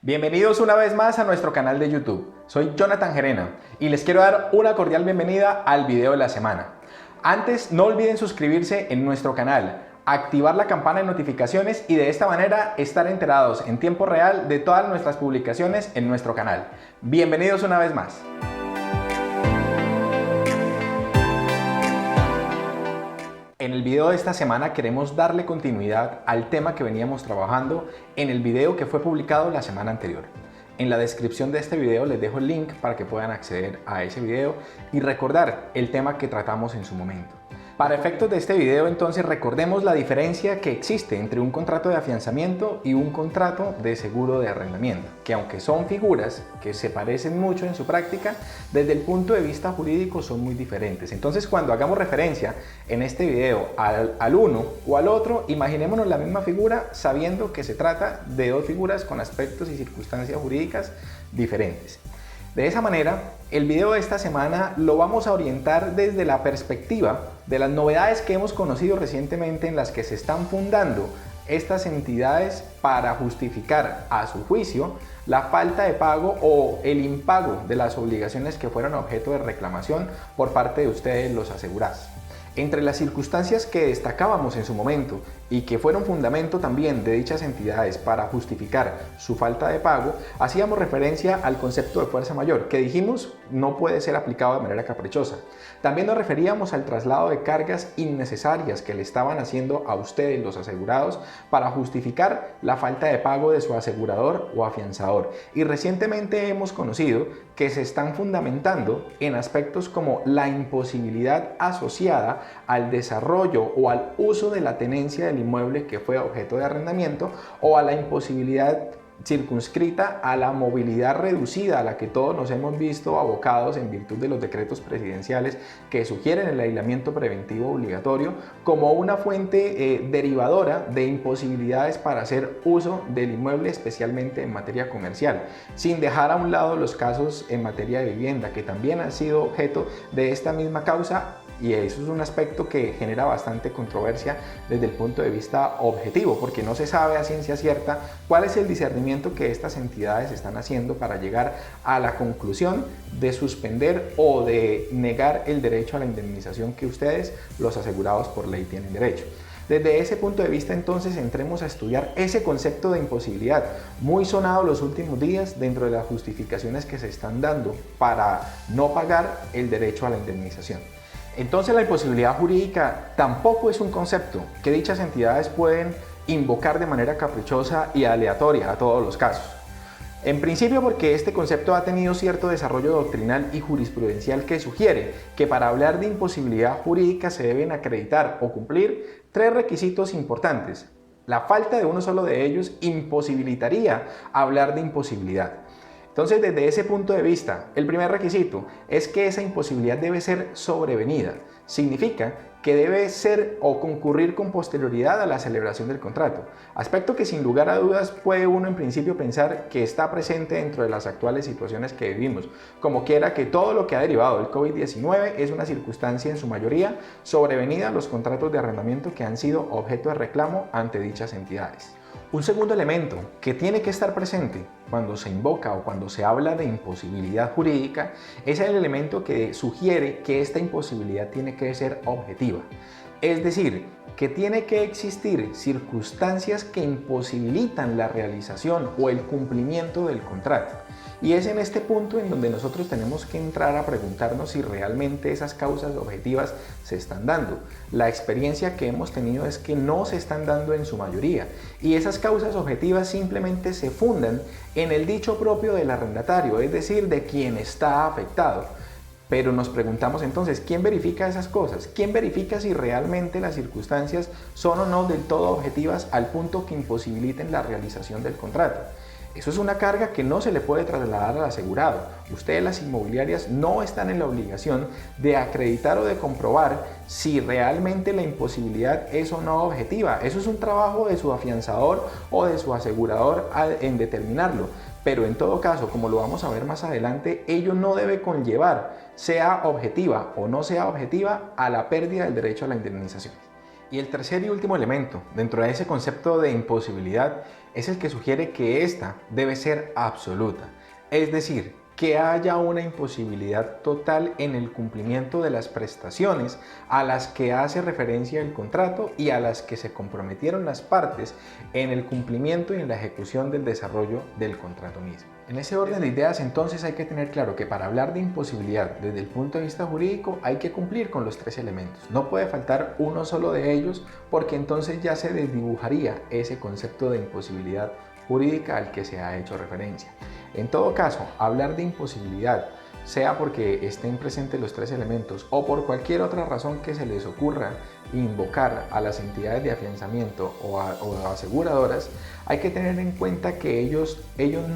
Bienvenidos una vez más a nuestro canal de YouTube. Soy Jonathan Gerena y les quiero dar una cordial bienvenida al video de la semana. Antes, no olviden suscribirse en nuestro canal, activar la campana de notificaciones y de esta manera estar enterados en tiempo real de todas nuestras publicaciones en nuestro canal. Bienvenidos una vez más. En el video de esta semana queremos darle continuidad al tema que veníamos trabajando en el video que fue publicado la semana anterior. En la descripción de este video les dejo el link para que puedan acceder a ese video y recordar el tema que tratamos en su momento. Para efectos de este video, entonces, recordemos la diferencia que existe entre un contrato de afianzamiento y un contrato de seguro de arrendamiento, que aunque son figuras que se parecen mucho en su práctica, desde el punto de vista jurídico son muy diferentes. Entonces, cuando hagamos referencia en este video al uno o al otro, imaginémonos la misma figura sabiendo que se trata de dos figuras con aspectos y circunstancias jurídicas diferentes. De esa manera, el video de esta semana lo vamos a orientar desde la perspectiva de las novedades que hemos conocido recientemente en las que se están fundando estas entidades para justificar a su juicio la falta de pago o el impago de las obligaciones que fueron objeto de reclamación por parte de ustedes, los asegurados. Entre las circunstancias que destacábamos en su momento y que fueron fundamento también de dichas entidades para justificar su falta de pago, hacíamos referencia al concepto de fuerza mayor, que dijimos no puede ser aplicado de manera caprichosa. También nos referíamos al traslado de cargas innecesarias que le estaban haciendo a ustedes, los asegurados, para justificar la falta de pago de su asegurador o afianzador. Y recientemente hemos conocido que se están fundamentando en aspectos como la imposibilidad asociada al desarrollo o al uso de la tenencia del inmueble que fue objeto de arrendamiento, o a la imposibilidad circunscrita a la movilidad reducida a la que todos nos hemos visto abocados en virtud de los decretos presidenciales que sugieren el aislamiento preventivo obligatorio como una fuente derivadora de imposibilidades para hacer uso del inmueble, especialmente en materia comercial, sin dejar a un lado los casos en materia de vivienda que también han sido objeto de esta misma causa. Y eso es un aspecto que genera bastante controversia desde el punto de vista objetivo, porque no se sabe a ciencia cierta cuál es el discernimiento que estas entidades están haciendo para llegar a la conclusión de suspender o de negar el derecho a la indemnización que ustedes, los asegurados por ley, tienen derecho. Desde ese punto de vista, entonces, entremos a estudiar ese concepto de imposibilidad, muy sonado los últimos días dentro de las justificaciones que se están dando para no pagar el derecho a la indemnización. Entonces, la imposibilidad jurídica tampoco es un concepto que dichas entidades pueden invocar de manera caprichosa y aleatoria a todos los casos. En principio, porque este concepto ha tenido cierto desarrollo doctrinal y jurisprudencial que sugiere que para hablar de imposibilidad jurídica se deben acreditar o cumplir tres requisitos importantes. La falta de uno solo de ellos imposibilitaría hablar de imposibilidad. Entonces, desde ese punto de vista, el primer requisito es que esa imposibilidad debe ser sobrevenida. Significa que debe ser o concurrir con posterioridad a la celebración del contrato. Aspecto que sin lugar a dudas puede uno en principio pensar que está presente dentro de las actuales situaciones que vivimos, como quiera que todo lo que ha derivado del COVID-19 es una circunstancia en su mayoría sobrevenida a los contratos de arrendamiento que han sido objeto de reclamo ante dichas entidades. Un segundo elemento que tiene que estar presente cuando se invoca o cuando se habla de imposibilidad jurídica es el elemento que sugiere que esta imposibilidad tiene que ser objetiva. Es decir, que tiene que existir circunstancias que imposibilitan la realización o el cumplimiento del contrato. Y es en este punto en donde nosotros tenemos que entrar a preguntarnos si realmente esas causas objetivas se están dando. La experiencia que hemos tenido es que no se están dando en su mayoría, y esas causas objetivas simplemente se fundan en el dicho propio del arrendatario, es decir, de quien está afectado. Pero nos preguntamos entonces, ¿quién verifica esas cosas? ¿Quién verifica si realmente las circunstancias son o no del todo objetivas al punto que imposibiliten la realización del contrato? Eso es una carga que no se le puede trasladar al asegurado. Ustedes, las inmobiliarias, no están en la obligación de acreditar o de comprobar si realmente la imposibilidad es o no objetiva. Eso es un trabajo de su afianzador o de su asegurador en determinarlo. Pero en todo caso, como lo vamos a ver más adelante, ello no debe conllevar, sea objetiva o no sea objetiva, a la pérdida del derecho a la indemnización. Y el tercer y último elemento dentro de ese concepto de imposibilidad es el que sugiere que ésta debe ser absoluta, es decir, que haya una imposibilidad total en el cumplimiento de las prestaciones a las que hace referencia el contrato y a las que se comprometieron las partes en el cumplimiento y en la ejecución del desarrollo del contrato mismo. En ese orden de ideas, entonces, hay que tener claro que para hablar de imposibilidad desde el punto de vista jurídico hay que cumplir con los tres elementos. No puede faltar uno solo de ellos, porque entonces ya se desdibujaría ese concepto de imposibilidad jurídica al que se ha hecho referencia. En todo caso, hablar de imposibilidad, sea porque estén presentes los tres elementos o por cualquier otra razón que se les ocurra invocar a las entidades de afianzamiento o aseguradoras, hay que tener en cuenta que ellos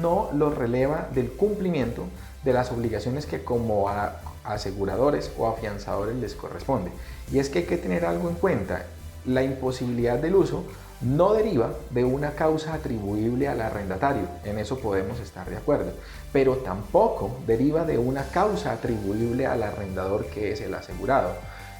no los releva del cumplimiento de las obligaciones que como aseguradores o afianzadores les corresponde. Y es que hay que tener algo en cuenta: la imposibilidad del uso no deriva de una causa atribuible al arrendatario, en eso podemos estar de acuerdo, pero tampoco deriva de una causa atribuible al arrendador, que es el asegurado.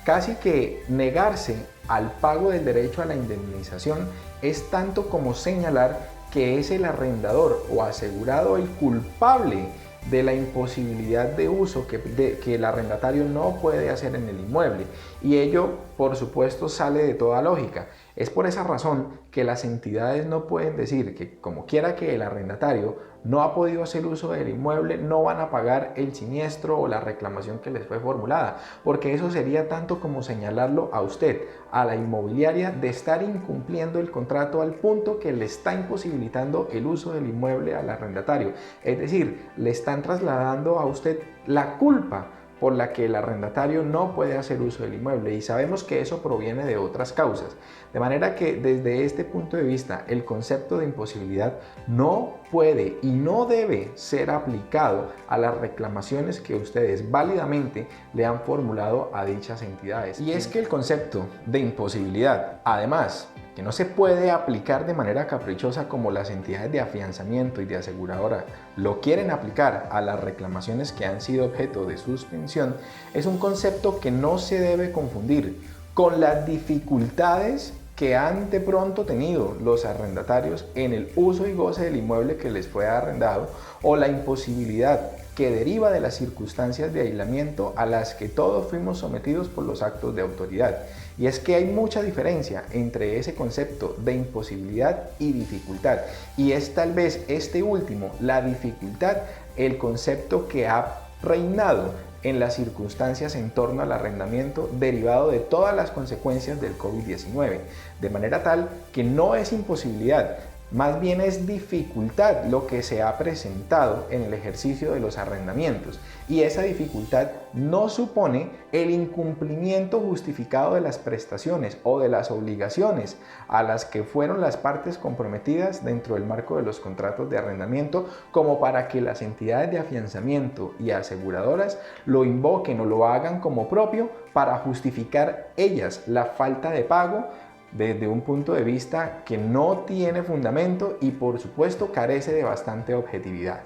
Casi que negarse al pago del derecho a la indemnización es tanto como señalar que es el arrendador o asegurado el culpable de la imposibilidad de uso que el arrendatario no puede hacer en el inmueble, y ello por supuesto sale de toda lógica. Es por esa razón que las entidades no pueden decir que, como quiera que el arrendatario no ha podido hacer uso del inmueble, no van a pagar el siniestro o la reclamación que les fue formulada, porque eso sería tanto como señalarlo a usted, a la inmobiliaria, de estar incumpliendo el contrato al punto que le está imposibilitando el uso del inmueble al arrendatario. Es decir, le están trasladando a usted la culpa por la que el arrendatario no puede hacer uso del inmueble, y sabemos que eso proviene de otras causas. De manera que desde este punto de vista el concepto de imposibilidad no puede y no debe ser aplicado a las reclamaciones que ustedes válidamente le han formulado a dichas entidades. Y es que el concepto de imposibilidad, además, que no se puede aplicar de manera caprichosa como las entidades de afianzamiento y de aseguradora lo quieren aplicar a las reclamaciones que han sido objeto de suspensión, es un concepto que no se debe confundir con las dificultades que han de pronto tenido los arrendatarios en el uso y goce del inmueble que les fue arrendado, o la imposibilidad que deriva de las circunstancias de aislamiento a las que todos fuimos sometidos por los actos de autoridad. Y es que hay mucha diferencia entre ese concepto de imposibilidad y dificultad, y es tal vez este último, la dificultad, el concepto que ha reinado en las circunstancias en torno al arrendamiento derivado de todas las consecuencias del COVID-19, de manera tal que no es imposibilidad, más bien es dificultad lo que se ha presentado en el ejercicio de los arrendamientos, y esa dificultad no supone el incumplimiento justificado de las prestaciones o de las obligaciones a las que fueron las partes comprometidas dentro del marco de los contratos de arrendamiento, como para que las entidades de afianzamiento y aseguradoras lo invoquen o lo hagan como propio para justificar ellas la falta de pago desde un punto de vista que no tiene fundamento y por supuesto carece de bastante objetividad.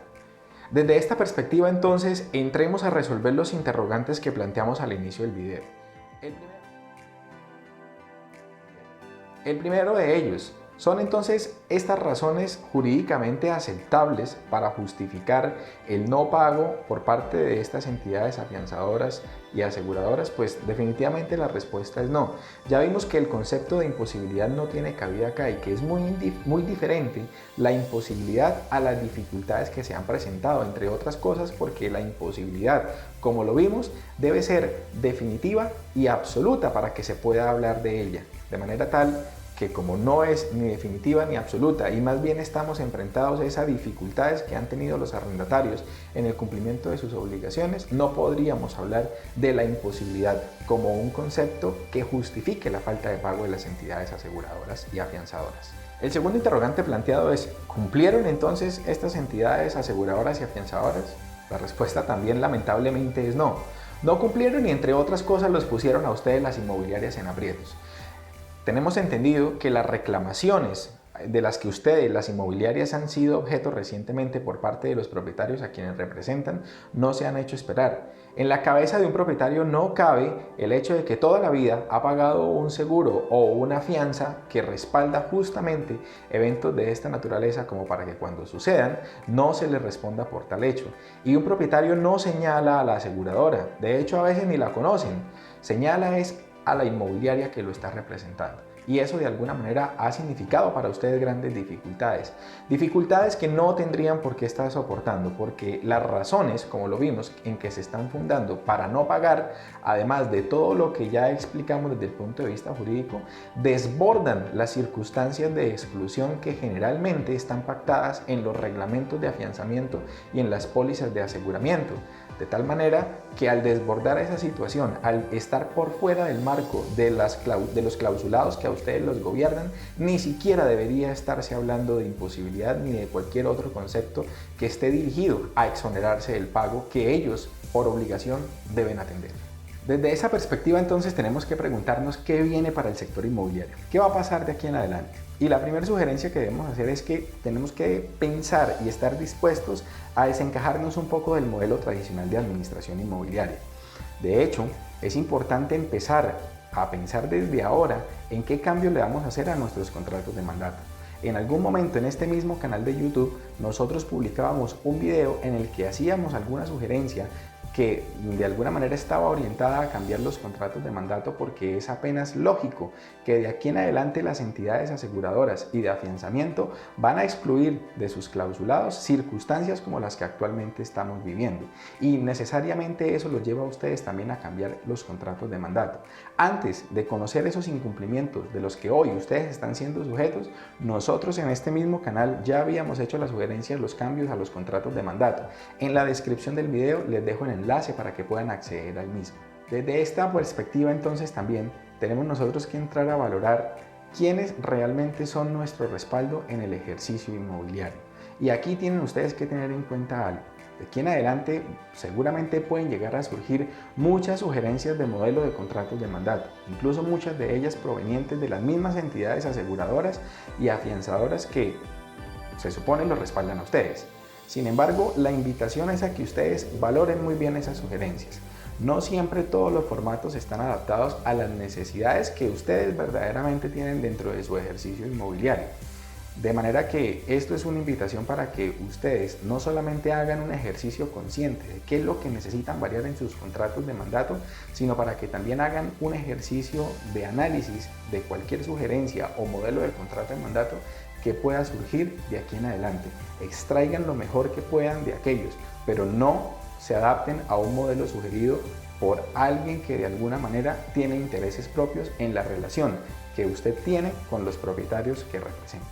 Desde esta perspectiva, entonces, entremos a resolver los interrogantes que planteamos al inicio del video. El primero de ellos: ¿son entonces estas razones jurídicamente aceptables para justificar el no pago por parte de estas entidades afianzadoras y aseguradoras? Pues definitivamente la respuesta es no. Ya vimos que el concepto de imposibilidad no tiene cabida acá, y que es muy diferente la imposibilidad a las dificultades que se han presentado, entre otras cosas porque la imposibilidad, como lo vimos, debe ser definitiva y absoluta para que se pueda hablar de ella, de manera tal que, como no es ni definitiva ni absoluta, y más bien estamos enfrentados a esas dificultades que han tenido los arrendatarios en el cumplimiento de sus obligaciones, no podríamos hablar de la imposibilidad como un concepto que justifique la falta de pago de las entidades aseguradoras y afianzadoras. El segundo interrogante planteado es: ¿cumplieron entonces estas entidades aseguradoras y afianzadoras? La respuesta también lamentablemente es no. No cumplieron, y entre otras cosas los pusieron a ustedes, las inmobiliarias, en aprietos. Tenemos entendido que las reclamaciones de las que ustedes, las inmobiliarias, han sido objeto recientemente por parte de los propietarios a quienes representan, no se han hecho esperar. En la cabeza de un propietario no cabe el hecho de que toda la vida ha pagado un seguro o una fianza que respalda justamente eventos de esta naturaleza, como para que cuando sucedan no se le responda por tal hecho. Y un propietario no señala a la aseguradora, de hecho a veces ni la conocen, señala es a la inmobiliaria que lo está representando. Y eso de alguna manera ha significado para ustedes grandes dificultades. Dificultades que no tendrían por qué estar soportando, porque las razones, como lo vimos, en que se están fundando para no pagar, además de todo lo que ya explicamos desde el punto de vista jurídico, desbordan las circunstancias de exclusión que generalmente están pactadas en los reglamentos de afianzamiento y en las pólizas de aseguramiento. De tal manera que al desbordar esa situación, al estar por fuera del marco de los clausulados que a ustedes los gobiernan, ni siquiera debería estarse hablando de imposibilidad ni de cualquier otro concepto que esté dirigido a exonerarse del pago que ellos, por obligación, deben atender. Desde esa perspectiva, entonces, tenemos que preguntarnos qué viene para el sector inmobiliario, qué va a pasar de aquí en adelante. Y la primera sugerencia que debemos hacer es que tenemos que pensar y estar dispuestos a desencajarnos un poco del modelo tradicional de administración inmobiliaria. De hecho, es importante empezar a pensar desde ahora en qué cambios le vamos a hacer a nuestros contratos de mandato. En algún momento en este mismo canal de YouTube nosotros publicábamos un video en el que hacíamos alguna sugerencia que de alguna manera estaba orientada a cambiar los contratos de mandato, porque es apenas lógico que de aquí en adelante las entidades aseguradoras y de afianzamiento van a excluir de sus clausulados circunstancias como las que actualmente estamos viviendo, y necesariamente eso los lleva a ustedes también a cambiar los contratos de mandato. Antes de conocer esos incumplimientos de los que hoy ustedes están siendo sujetos, nosotros en este mismo canal ya habíamos hecho las sugerencias, los cambios a los contratos de mandato. En la descripción del video les dejo el enlace para que puedan acceder al mismo. Desde esta perspectiva, entonces, también tenemos nosotros que entrar a valorar quiénes realmente son nuestro respaldo en el ejercicio inmobiliario. Y aquí tienen ustedes que tener en cuenta algo. De aquí en adelante seguramente pueden llegar a surgir muchas sugerencias de modelo de contratos de mandato, incluso muchas de ellas provenientes de las mismas entidades aseguradoras y afianzadoras que se supone los respaldan a ustedes. Sin embargo, la invitación es a que ustedes valoren muy bien esas sugerencias. No siempre todos los formatos están adaptados a las necesidades que ustedes verdaderamente tienen dentro de su ejercicio inmobiliario. De manera que esto es una invitación para que ustedes no solamente hagan un ejercicio consciente de qué es lo que necesitan variar en sus contratos de mandato, sino para que también hagan un ejercicio de análisis de cualquier sugerencia o modelo de contrato de mandato que pueda surgir de aquí en adelante. Extraigan lo mejor que puedan de aquellos, pero no se adapten a un modelo sugerido por alguien que de alguna manera tiene intereses propios en la relación que usted tiene con los propietarios que representa.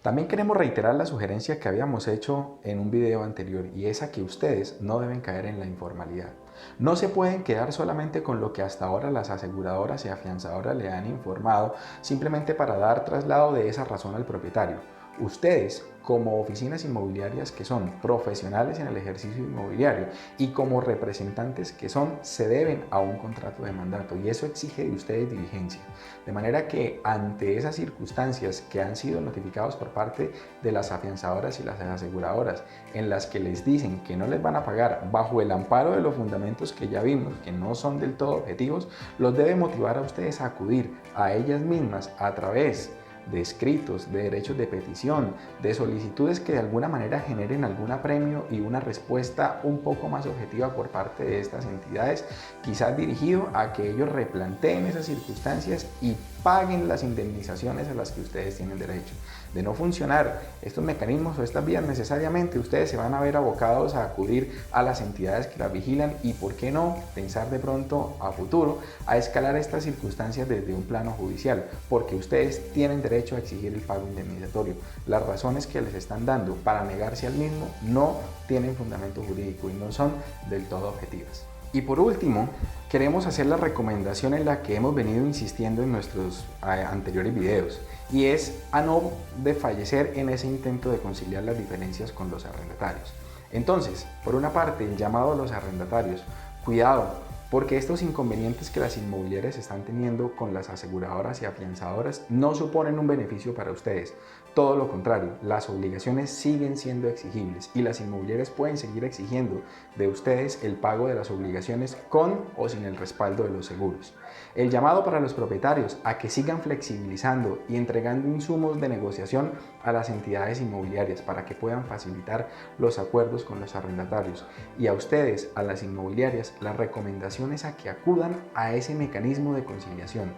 También queremos reiterar la sugerencia que habíamos hecho en un video anterior, y es a que ustedes no deben caer en la informalidad. No se pueden quedar solamente con lo que hasta ahora las aseguradoras y afianzadoras le han informado, simplemente para dar traslado de esa razón al propietario. Ustedes, como oficinas inmobiliarias que son profesionales en el ejercicio inmobiliario y como representantes que son, se deben a un contrato de mandato, y eso exige de ustedes diligencia. De manera que ante esas circunstancias que han sido notificados por parte de las afianzadoras y las aseguradoras, en las que les dicen que no les van a pagar bajo el amparo de los fundamentos que ya vimos, que no son del todo objetivos, los debe motivar a ustedes a acudir a ellas mismas a través de escritos, de derechos de petición, de solicitudes que de alguna manera generen algún apremio y una respuesta un poco más objetiva por parte de estas entidades, quizás dirigido a que ellos replanteen esas circunstancias y paguen las indemnizaciones a las que ustedes tienen derecho. De no funcionar estos mecanismos o estas vías, necesariamente ustedes se van a ver abocados a acudir a las entidades que las vigilan, y por qué no pensar de pronto a futuro a escalar estas circunstancias desde un plano judicial, porque ustedes tienen derecho a exigir el pago indemnizatorio. Las razones que les están dando para negarse al mismo no tienen fundamento jurídico y no son del todo objetivas. Y por último, queremos hacer la recomendación en la que hemos venido insistiendo en nuestros anteriores videos, y es a no desfallecer en ese intento de conciliar las diferencias con los arrendatarios. Entonces, por una parte, el llamado a los arrendatarios: cuidado, porque estos inconvenientes que las inmobiliarias están teniendo con las aseguradoras y afianzadoras no suponen un beneficio para ustedes. Todo lo contrario, las obligaciones siguen siendo exigibles y las inmobiliarias pueden seguir exigiendo de ustedes el pago de las obligaciones con o sin el respaldo de los seguros. El llamado para los propietarios a que sigan flexibilizando y entregando insumos de negociación a las entidades inmobiliarias para que puedan facilitar los acuerdos con los arrendatarios, y a ustedes, a las inmobiliarias, la recomendación es a que acudan a ese mecanismo de conciliación.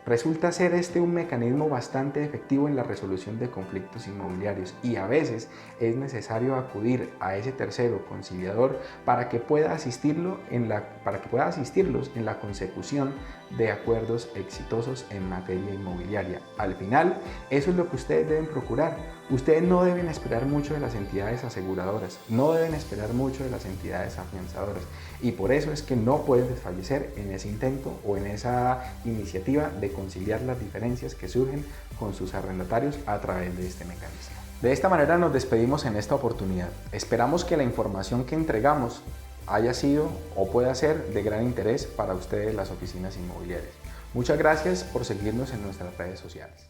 Resulta ser este un mecanismo bastante efectivo en la resolución de conflictos inmobiliarios y a veces es necesario acudir a ese tercero conciliador para que pueda asistirlos en la consecución de acuerdos exitosos en materia inmobiliaria. Al final, eso es lo que ustedes deben procurar. Ustedes no deben esperar mucho de las entidades aseguradoras, no deben esperar mucho de las entidades afianzadoras, y por eso es que no pueden desfallecer en ese intento o en esa iniciativa de conciliar las diferencias que surgen con sus arrendatarios a través de este mecanismo. De esta manera nos despedimos en esta oportunidad. Esperamos que la información que entregamos haya sido o pueda ser de gran interés para ustedes, las oficinas inmobiliarias. Muchas gracias por seguirnos en nuestras redes sociales.